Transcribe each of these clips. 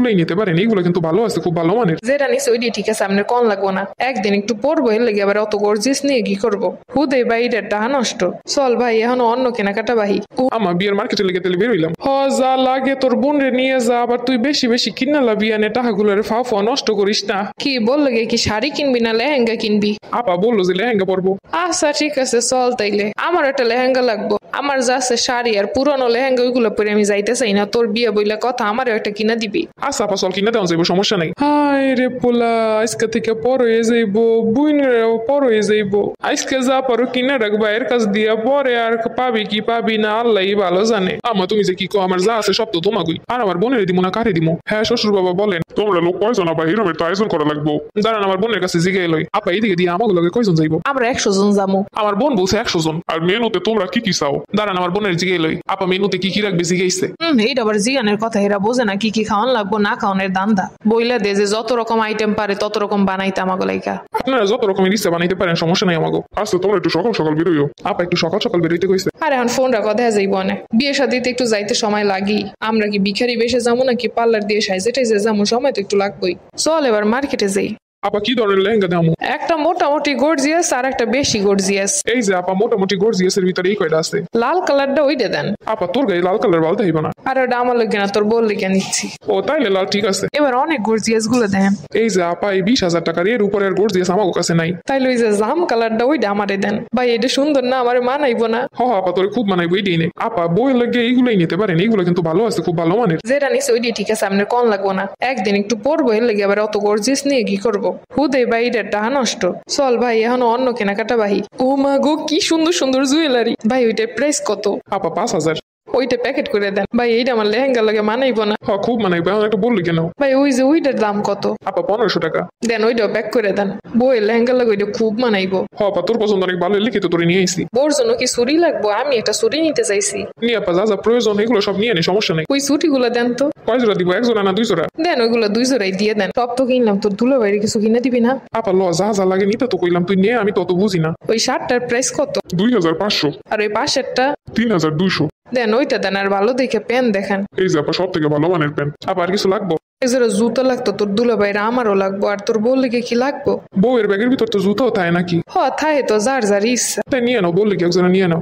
এগুলোই নিতে পারেন, এগুলো কিন্তু ভালো আছে, খুব ভালো মানের। যেটা নিছে ওইটাই ঠিক আছে, আপনার কম লাগবো না। একদিন একটু পরবো, এর লেগে আবার অত গর্জিস নিয়ে কি করবো? হুদে ভাই এটার টাহা নষ্ট। চল ভাই এখন অন্য কেনাকাটা বাহি। আমার বিয়ের মার্কেটে লেগে তাহলে বেরোইলাম। যা লাগে তোর বোন রে নিয়ে যা, আবার তুই বেশি বেশি কিনালা বিয়ানে টাকাগুলোর ফাফা নষ্ট করিস না। কি বললো কি শাড়ি কিনবি না লেহেঙ্গা কিনবি? আপা বললো যে লেহেঙ্গা পরবো। আচ্ছা ঠিক আছে চল তাইলে। আমার একটা লেহেঙ্গা লাগবো, আমার যা আছে শাড়ি আর পুরনো লেহেঙ্গা ওইগুলো পরে আমি যাইতে চাই না। তোর বিয়ে বইলে কথা, আমারও একটা কিনা দিবি। আচ্ছা আপা চল কিনে দেওয়া যাইবো, সমস্যা নাই। হায় রে পোলা, আজকে থেকে পর হয়ে যাইবো, বুইনরাও পর হয়ে যাইবো। আজকে যা পারো কিনে রাখবা, এর কাছ দিয়া পরে আর পাবি কি পাবি না আল্লাহই ভালো জানে। আমা তুমি যে কি কো, আমার যা আছে সব তো তোমাকেই। আর আমার বোনের দিমু না কারে দিমু? হ্যাঁ শ্বশুর বাবা বলেন। তোমরা লোক কয়জন আবার এরমের তো আয়োজন করা লাগবো। দাঁড়ান আমার বোনের কাছে জিগে এলোই। আপা এইদিকে দিয়ে আমাকে লগে কয়জন যাইবো? আমরা 100 জন যাবো। আমার বোন বলছে 100 জন। আর মেনুতে তোমরা কি কি চাও? দাঁড়ান আমার বোনের জিগে এলোই। আপা মেনুতে কি কি রাখবে জিগাইছে। এইটা আবার জিগানের কথা, এরা বোঝে না কি কি খাওয়ান লাগবো না খাওয়ানোর দান্দা। বইলা দে যে যত রকম আইটেম পারে তত রকম বানাইতে আমাকে লাইকা। আপনারা যত রকমের ইচ্ছা বানাইতে পারেন, সমস্যা নাই আমাকে। আচ্ছা তোমরা একটু সকাল সকাল বেরোইও। আপা একটু সকাল সকাল বেরোইতে কইছে। আর এখন ফোন রাখা দেখা যাইব না, বিয়ে শাদিতে একটু যাইতে সময় লাগি। আমরা কি ভিখারি বেশে যাবো নাকি পার্লার দিয়ে সাইজে টাইজে যাবো? সময় তো একটু লাগবেই। চল এবার মার্কেটে যাই। আপা কি ধরনের লেহেঙ্গা দামু? একটা মোটামুটি গর্জিয়াস আর একটা বেশি গর্জিয়াস। এই যে আপা মোটামুটি গর্জিয়াসের ভিতরে এই কয়টা আছে। লাল কালারটা ওইটা দেন। আপা তোর গায়ে লাল কালার ভালো হইব না। আর ওটা আমার লোক না, তোর বললে কেন নিচ্ছি। ও তাইলে লাল ঠিক আছে। এবার অনেক গর্জিয়াস গুলো দেন। এই যে আপা এই 20,000 টাকার এর উপরে আর গর্জিয়াস আমার কাছে নাই। তাইলে ওই যে জাম কালারটা ওইটা আমারে দেন। ভাই এটা সুন্দর না, আমার মানাইবো না। আপা তোর খুব মানাইবো এইটাই নে। আপা বইয়ের লাগে এইগুলোই নিতে পারেন, এইগুলো কিন্তু ভালো আছে, খুব ভালো মানের। যেটা নিছে ওইটাই ঠিক আছে, আপনার কম লাগবো না। একদিন একটু পরবো, এর লেগে আবার অত গর্জিয়াস নিয়ে কি করবো? হুদে ভাই এটার টাহা নষ্ট। চল ভাই এখন অন্য কেনাকাটা বাহি। ও মা গো কি সুন্দর সুন্দর জুয়েলারি। ভাই ওইটার প্রাইস কত? আপা 5,000। ওইটা প্যাকেট করে দেন। ভাই এইটা আমার লেহেঙ্গা লাগে মানাইবো না। খুব মানাইবো, এখন একটা বললি কেন? ভাই ওই যে ওইটার দাম কত? আপা 1500 টাকা। দেন ওইটাও প্যাক করে দেন। বইয়ের লেহেঙ্গা লাগে ওইটা খুব মানাইবো। আপা তোর পছন্দ অনেক ভালো, লিখিত তোরে নিয়ে আইছি। বোর জন্য কি ছুরি লাগবো? আমি একটা ছুরি নিতে চাইছি। নিয়ে আপা যা যা প্রয়োজন এগুলো সব নিয়ে নে, সমস্যা নেই। ওই ছুটি গুলো দেন তো। কয় জোড়া দিব? 1 জোড়া না 2 জোড়া? দেন ওইগুলো 2 জোড়াই দিয়ে দেন। সব তো কিনলাম, তোর দুলো বাইরে কিছু কিনে দিবি না? আপা ল যা যা লাগে নিতে তো কইলাম, তুই নিয়ে, আমি তত বুঝি না। ওই শার্টটার প্রাইস কত? 2500। আর ওই পাশেরটা? 3200। দেন ওইটা দেন, আর ভালো দেখে পেন দেখেন। এই যে আপা সব থেকে ভালো মানের প্যান্ট। আপা আর কিছু লাগবো? এছাড়া জুতো লাগতো তোর দুলো বাইরে, আমারও লাগবো। আর তোর বললে কি লাগবো? বউয়ের ব্যাগের ভিতর তো জুতো থাকে নাকি? থাকে তো, যার যার ইচ্ছা। তাই নিয়ে নাও, বললে কি একজনে নিয়ে নাও।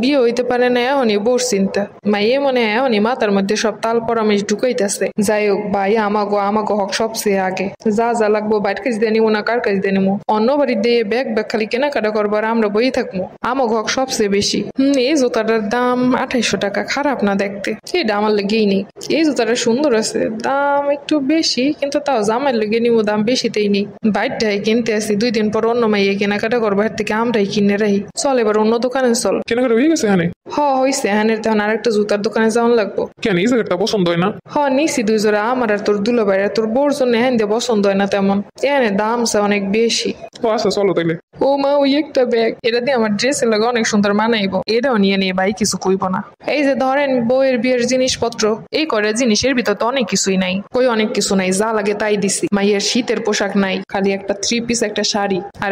বিয়ে হইতে পারে না এখনই বোর চিন্তা। মাইয়ে মনে হয় এখনই মাথার মধ্যে সব তাল পরামর্শ ঢুকাইতেছে। যাই হোক ভাই, আমাগো হক সবচেয়ে আগে। যা যা লাগবো বাইর কাছে দিয়ে নিবো না কার কাছে দিয়ে নিবো? অন্য বাড়ি দিয়ে ব্যাগ খালি কেনাকাটা করবো আর আমরা বই থাকবো। আমাগো হক সবচেয়ে বেশি। এই জুতাটার দাম 2800 টাকা, খারাপ না দেখতে। এটা আমার লেগেই নেই। এই জুতাটা সুন্দর আছে, দাম একটু বেশি, কিন্তু তাও জামাই লেগে নিবো, দাম বেশিতেই নেই। বাইরটাই কিনতে আসি, 2 দিন পর অন্য মাইয়ে কেনাকাটা করবো, এর থেকে আমরাই কিনে রাখি। চল এবার অন্য দোকানে চল। কেনাকাটা হয়ে গেছে হ্যাঁ? হইছে হ্যানের, তখন আরেকটা জুতার দোকানে যাওয়ান লাগবো। কেন এই জায়গাটা পছন্দ হয় না? নিছি 2 জোড়া, আমার আর তোর দুলো বাইরে। তোর বোর জন্য হ্যান দিয়ে পছন্দ হয় না তেমন। এখানে দাম অনেক বেশি। আচ্ছা চলো তাইলে। ও মা, ওই একটা ব্যাগ, এটা দিয়ে আমার ড্রেসের লাগে অনেক সুন্দর মানাইবো। এটাও নিয়ে নিয়ে ভাই, কিছু কইব না। এই যে ধরেন বউয়ের বিয়ের জিনিসপত্র, এই করে জিনিসের ভিতর তো অনেক কিছুই নাই। অনেক কিছু নাই, যা লাগে তাই দিছি। মাইয়ের শীতের পোশাক নাই, খালি একটা 3 পিস একটা শাড়ি আর